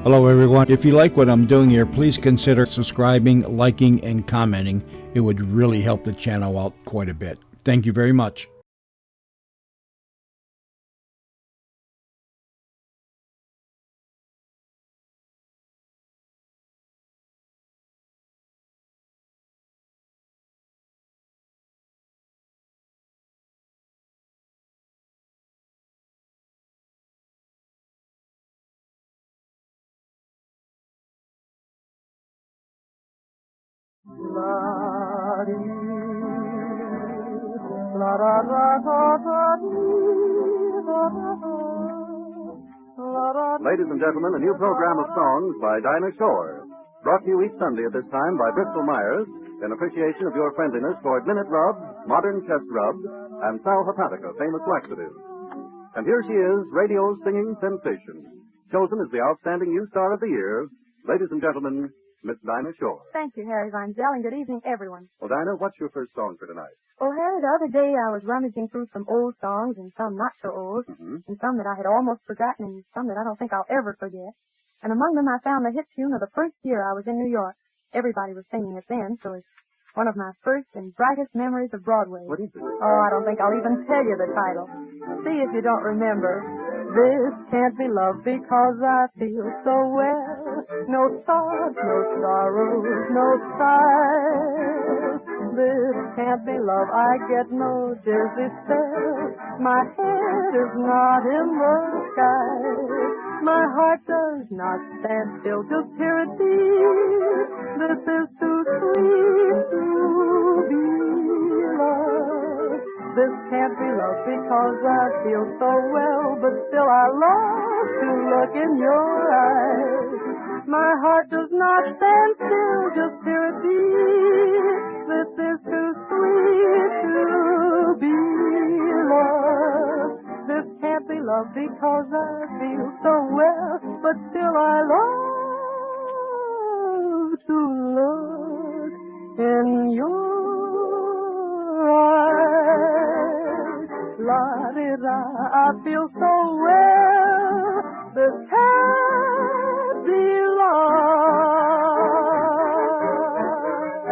Hello, everyone. If you like what I'm doing here, please consider subscribing, liking, and commenting. It would really help the channel out quite a bit. Thank you very much. Ladies and gentlemen, a new program of songs by Dinah Shore, brought to you each Sunday at this time by Bristol Myers, in appreciation of your friendliness toward Minute Rub, Modern Chest Rub, and Sal Hepatica, famous laxative. And here she is, radio's singing sensation, chosen as the outstanding new star of the year. Ladies and gentlemen, Miss Dinah Shore. Thank you, Harry Von Zell, and good evening, everyone. Well, Dinah, what's your first song for tonight? Well, Harry, the other day I was rummaging through some old songs, and some not so old, and some that I had almost forgotten, and some that I don't think I'll ever forget. And among them I found the hit tune of the first year I was in New York. Everybody was singing it then, so it's one of my first and brightest memories of Broadway. What is it? Oh, I don't think I'll even tell you the title. See if you don't remember. This can't be love because I feel so well. No thoughts, no sorrows, no sighs. This can't be love, I get no dizzy spell. My head is not in the sky. My heart does not stand still, just hear it beat. This is too sweet to be love. This can't be love because I feel so well, but still I love to look in your eyes. My heart does not stand still, just hear it beat. This is too sweet to be love. This can't be love because I feel so well, but still I love to look in your eyes. La-di-da, I feel so well, this can't be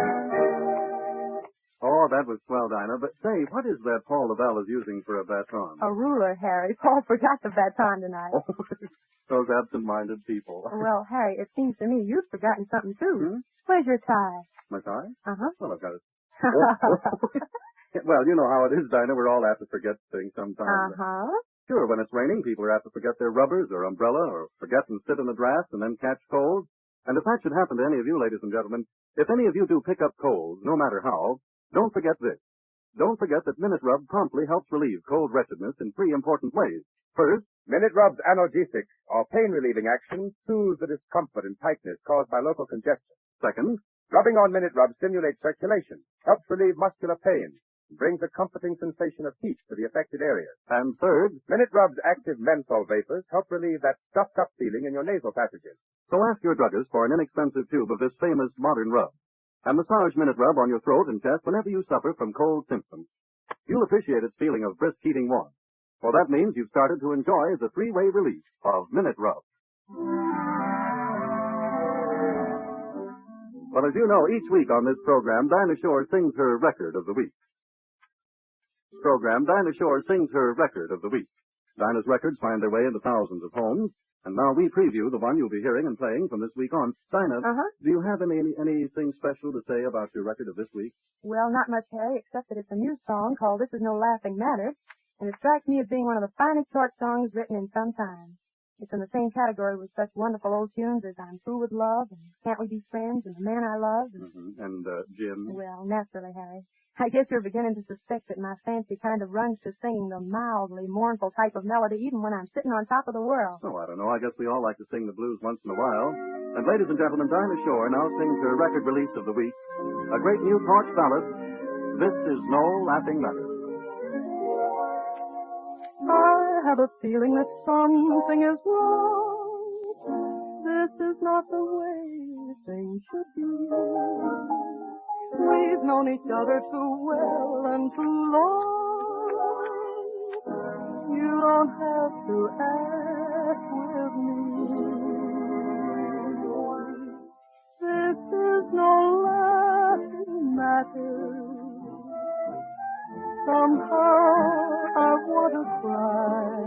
love. Oh, that was swell, Dinah. But say, what is that Paul Lavelle is using for a baton? A ruler, Harry. Paul forgot the baton tonight. Oh, those absent-minded people. Well, Harry, it seems to me you've forgotten something, too. Where's your tie? My tie? Uh-huh. Well, I've got it. Well, you know how it is, Dinah. We're all apt to forget things sometimes. Uh-huh. Sure, when it's raining, people are apt to forget their rubbers or umbrella or forget and sit in the draft and then catch cold. And if that should happen to any of you, ladies and gentlemen, if any of you do pick up colds, no matter how, don't forget this. Don't forget that Minute Rub promptly helps relieve cold wretchedness in three important ways. First, Minute Rub's analgesic, or pain-relieving action, soothes the discomfort and tightness caused by local congestion. second, Rubbing on Minute Rub stimulates circulation, helps relieve muscular pain, and brings a comforting sensation of heat to the affected areas. and third, Minute Rub's active menthol vapors help relieve that stuffed-up feeling in your nasal passages. so ask your druggist for an inexpensive tube of this famous modern rub. And massage Minute Rub on your throat and chest whenever you suffer from cold symptoms. You'll appreciate its feeling of brisk heating warmth. For that means you've started to enjoy the three-way relief of Minute Rub. Well, as you know, each week on this program, Dinah Shore sings her record of the week. Dinah's records find their way into thousands of homes, and now we preview the one you'll be hearing and playing from this week on. Dinah, do you have anything special to say about your record of this week? Well, not much, Harry, except that it's a new song called This Is No Laughing Matter, and it strikes me as being one of the finest short songs written in some time. It's in the same category with such wonderful old tunes as I'm Through with Love and Can't We Be Friends and The Man I Love. And Jim? Well, naturally, Harry. I guess you're beginning to suspect that my fancy kind of runs to singing the mildly mournful type of melody even when I'm sitting on top of the world. Oh, I don't know. I guess we all like to sing the blues once in a while. And ladies and gentlemen, Dinah Shore now sings her record release of the week, a great new torch ballad, This Is No Laughing Matter. I have a feeling that something is wrong. This is not the way things should be. We've known each other too well and too long. You don't have to act with me. matters. Somehow I want to cry.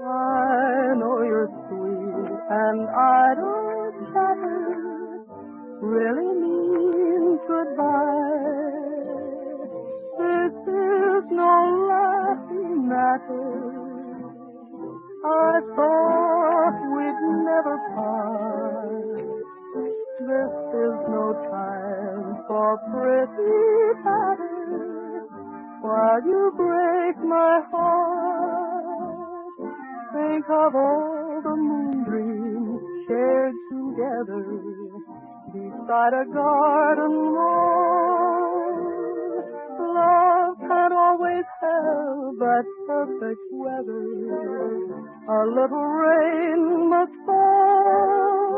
I know you're sweet and idle chatter really means goodbye. This is no laughing matter. I thought we'd never part. This is no time for pretty patter. While you break my heart, think of all the moon dreams shared together beside a garden wall. Love can't always have that perfect weather. A little rain must fall.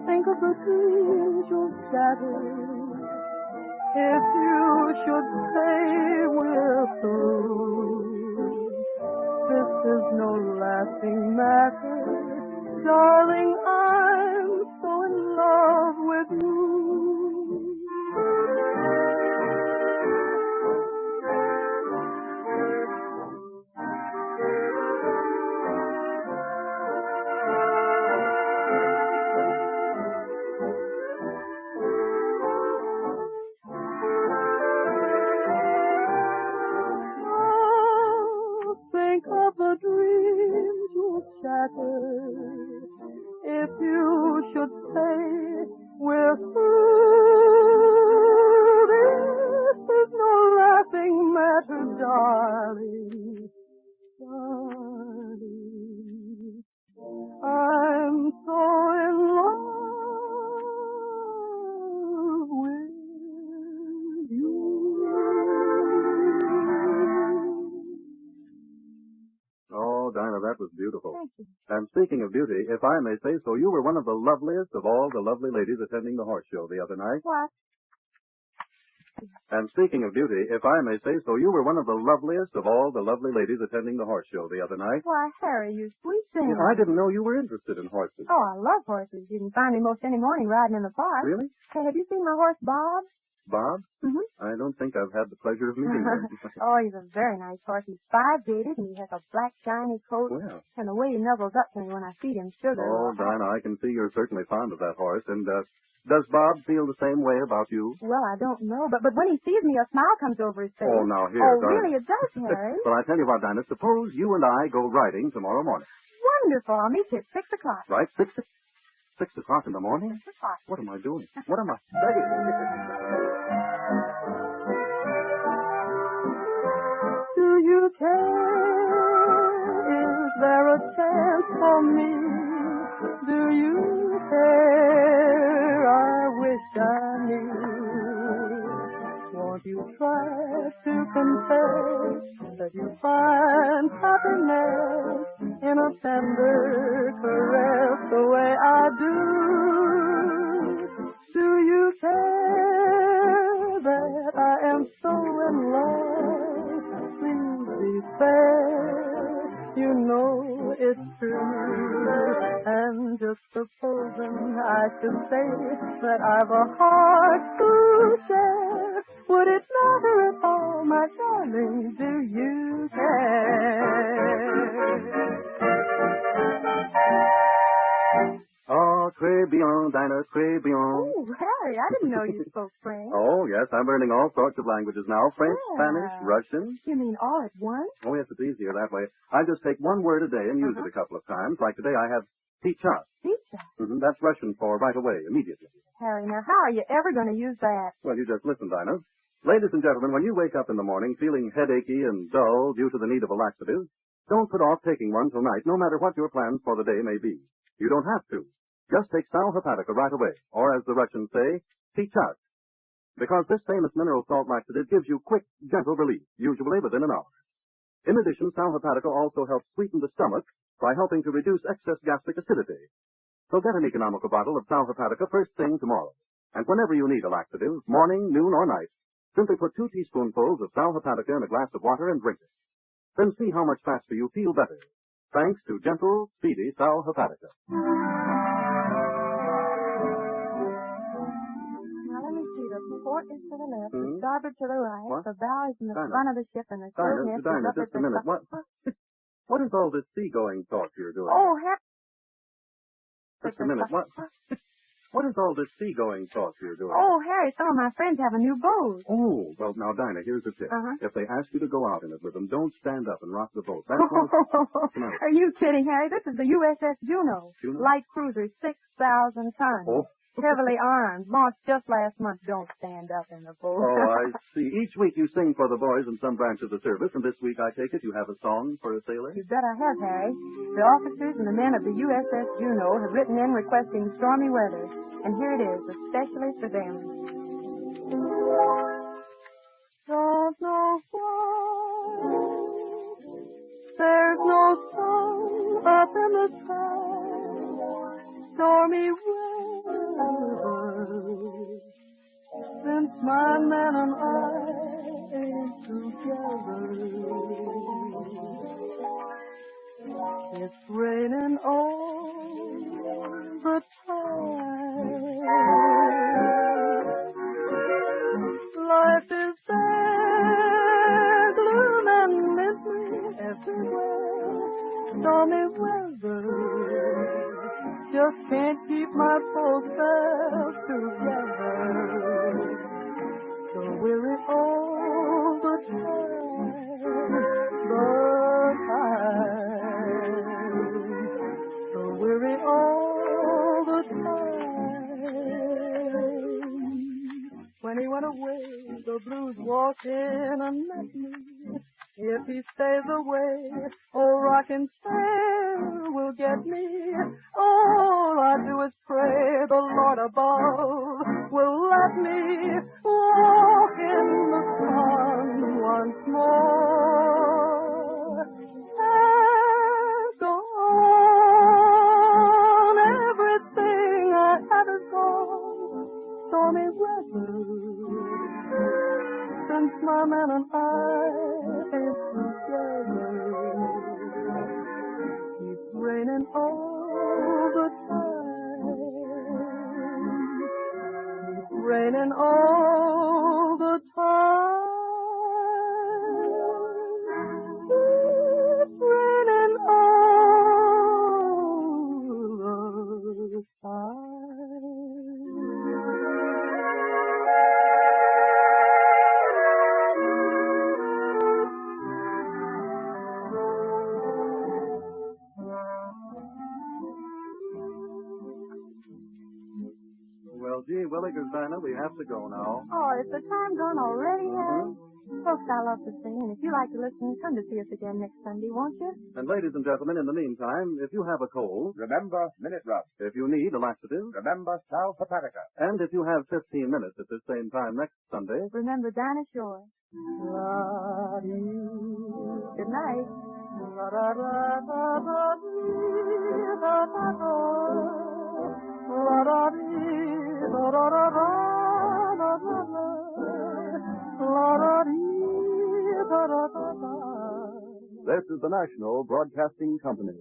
Think of the dreams you'll shatter. If you should say we're through, this is no laughing matter. Darling, I'm so in love with you. If you should say we're through, this is no laughing matter, darling. Darling, I'm so in love with you. Oh, Dinah, that was beautiful. Thank you. And speaking of beauty, if I may say so, you were one of the loveliest of all the lovely ladies attending the horse show the other night. What? And speaking of beauty, if I may say so, you were one of the loveliest of all the lovely ladies attending the horse show the other night. Why, Harry, you sweet thing. I didn't know you were interested in horses. Oh, I love horses. You can find me most any morning riding in the park. Really? Hey, have you seen my horse, Bob? Bob? Mm-hmm. I don't think I've had the pleasure of meeting him. Oh, he's a very nice horse. He's 5-gaited, and he has a black, shiny coat. Well. And the way he nuzzles up to me when I feed him sugar. Oh, Dinah, I can see you're certainly fond of that horse. And does Bob feel the same way about you? Well, I don't know, but when he sees me, a smile comes over his face. Oh, now here, Oh, darling. really, it does, Harry. Well, I tell you what, Dinah, suppose you and I go riding tomorrow morning. Wonderful. I'll meet you at 6 o'clock. Right? 6 o'clock in the morning? 6 o'clock. What am I doing? What am I saying? Do you care? Is there a chance for me? Do you care? I wish I knew. Won't you try to confess that you find happiness in a tender caress the way I do? Do you care that I am so in love? Please be fair, you know it's true. And just supposing I should say that I've a heart to share, would it matter at all, my darling? Do you care? Oh, très bien, Dinah, très bien. Oh, Harry, I didn't know you spoke French. Oh, yes, I'm learning all sorts of languages now. French, Yeah. Spanish, Russian. You mean all at once? Oh, yes, it's easier that way. I just take one word a day and use it a couple of times. Like today I have сейчас. Teacher. That's Russian for right away, immediately. Harry, now how are you ever going to use that? Well, you just listen, Dinah. Ladies and gentlemen, when you wake up in the morning feeling headachy and dull due to the need of a laxative, don't put off taking one till night, no matter what your plans for the day may be. You don't have to. Just take sal hepatica right away, or as the Russians say, сейчас. Because this famous mineral salt laxative gives you quick, gentle relief, usually within an hour. In addition, sal hepatica also helps sweeten the stomach by helping to reduce excess gastric acidity. So get an economical bottle of sal hepatica first thing tomorrow. And whenever you need a laxative, morning, noon, or night, simply put 2 teaspoonfuls of sal hepatica in a glass of water and drink it. Then see how much faster you feel better, thanks to gentle, speedy sal hepatica. Now let me Port is to the left, the Hmm? starboard to the right, What? the bow is in the Dinah. front of the ship, and the crow's nest is Dinah, up at just a the minute. top. What is all this seagoing talk you're doing? Oh, Just a minute. What is all this seagoing talk you're doing? Oh, Harry, some of my friends have a new boat. Oh, well, now, Dinah, here's the tip. Uh-huh. If they ask you to go out in it with them, don't stand up and rock the boat. That's all. Are you kidding, Harry? This is the USS Juno. Juno? Light cruiser, 6,000 tons. Oh. Heavily armed. Launched just last month. Don't stand up in the boat. Oh, I see. Each week you sing for the boys in some branch of the service, and this week, I take it, you have a song for a sailor? You bet I have, Harry. The officers and the men of the USS Juno have written in requesting stormy weather. And here it is, especially for them. Don't know why there's no sun up in the sky. Stormy weather since my man and I ain't together. It's raining all the time. Life is sad, gloom and misery everywhere. Stormy weather just can't keep my poor self together. So weary all the time, so weary all the time. When he went away, the blues walked in and met me. If he stays away, old rocking chair will get me. All I do is pray the Lord above will let me walk in the sun once more. And go on, everything I had is gone. Stormy weather since my man and I ain't together. It's raining all the time. It's raining all the time. It's raining all the time. Well, gee willikers, Dinah, we have to go now. Oh, is the time gone already, Harry? Folks, I love to sing, and if you like to listen, come to see us again next Sunday, won't you? And ladies and gentlemen, in the meantime, if you have a cold, Remember Minute Rub. if you need a laxative, Remember Sal Hepatica. and if you have 15 minutes at this same time next Sunday, Remember Dinah Shore. Good night. this is the National Broadcasting Company.